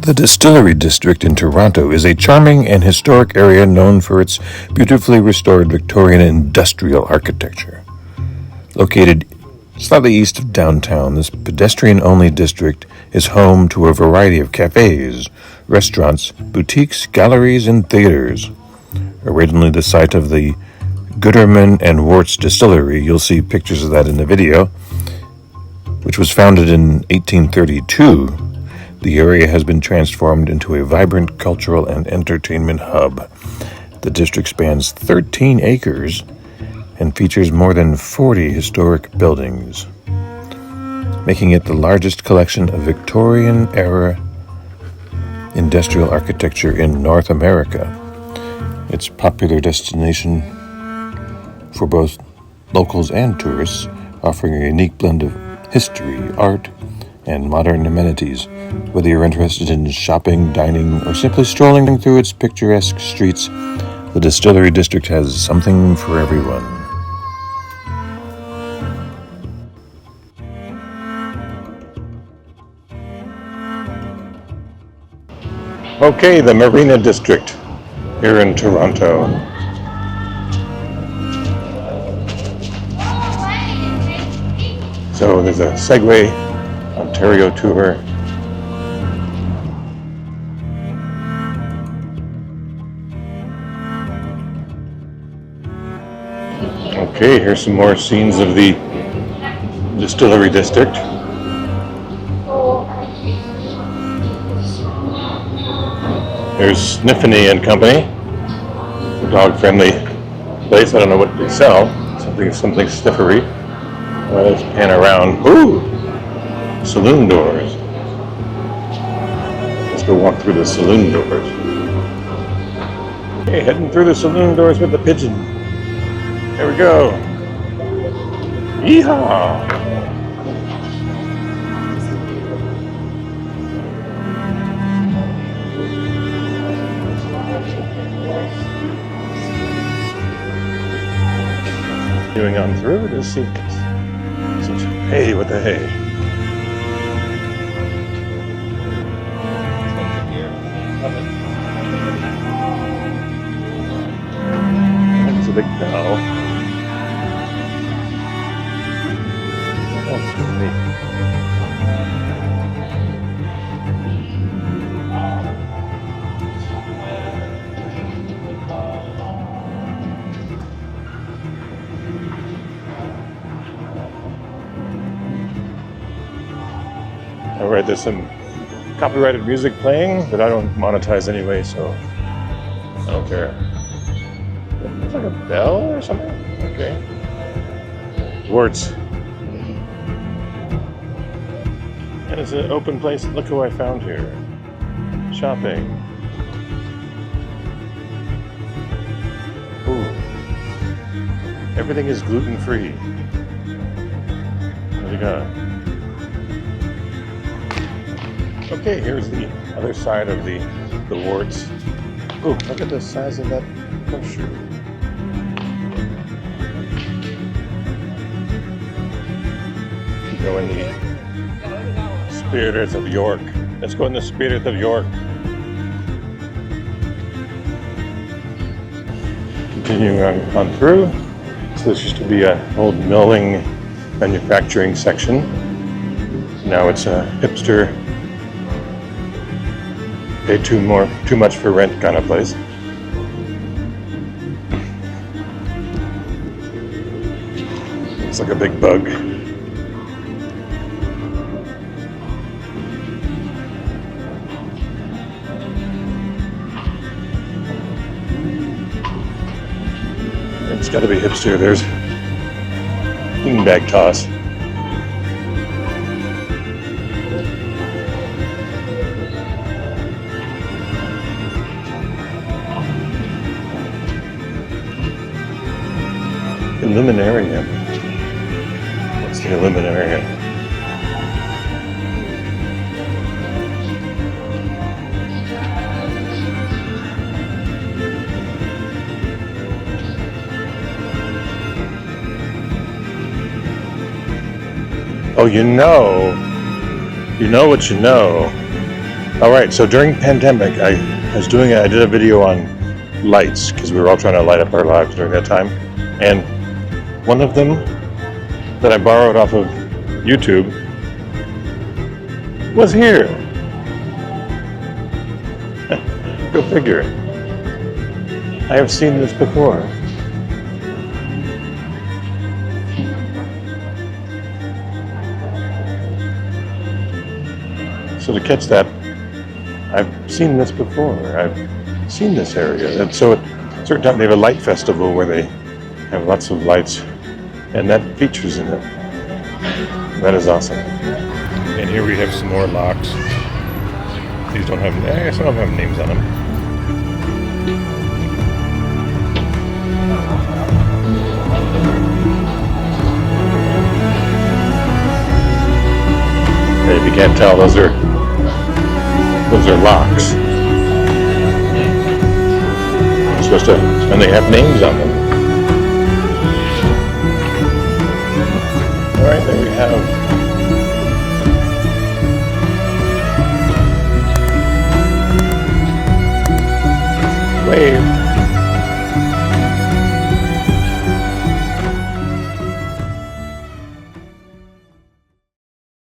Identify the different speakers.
Speaker 1: The Distillery District in Toronto is a charming and historic area known for its beautifully restored Victorian industrial architecture. Located slightly east of downtown, this pedestrian-only district is home to a variety of cafes, restaurants, boutiques, galleries, and theaters. Originally the site of the Gooderman and Worts Distillery, you'll see pictures of that in the video, which was founded in 1832, the area has been transformed into a vibrant cultural and entertainment hub. The district spans 13 acres and features more than 40 historic buildings, making it the largest collection of Victorian-era industrial architecture in North America. It's a popular destination for both locals and tourists, offering a unique blend of history, art, and modern amenities. Whether you're interested in shopping, dining, or simply strolling through its picturesque streets, the Distillery District has something for everyone. Okay, the Marina District here in Toronto. So there's a Segway Ontario tour. Okay, here's some more scenes of the Distillery District. There's Sniffany and Company, a dog-friendly place. I don't know what they sell. Something sniffery. Let's pan around. Ooh, saloon doors. Let's go walk through the saloon doors. Okay, heading through the saloon doors with the pigeon. There we go. Yeehaw! Continuing on through to see some hay with the hay. That's a big cow. Oh, neat. Alright, there's some copyrighted music playing, but I don't monetize anyway, so I don't care. It's like a bell or something? Okay. Worts. And it's an open place. Look who I found here. Shopping. Ooh. Everything is gluten-free. What do you got? Okay, here's the other side of the Worts. Oh, look at the size of that brochure. Go in the Spirits of York. Let's go in the Spirit of York. Continuing on through. So this used to be an old milling manufacturing section. Now it's a hipster, pay too much for rent kind of place. Looks like a big bug. It's got to be hipster. There's beanbag toss. Illuminarium. What's the Illuminarium? Oh, you know what you know. All right, so during pandemic, I did a video on lights because we were all trying to light up our lives during that time. And one of them that I borrowed off of YouTube was here. Go figure. I have seen this before. So to catch that, I've seen this before. I've seen this area. And so at a certain time they have a light festival where they have lots of lights, and that features in it. That is awesome. And here we have some more locks. These don't have, I guess some of them have names on them. Hey, if you can't tell, those are locks. You're supposed to, and they have names on them. All right, there we have wave.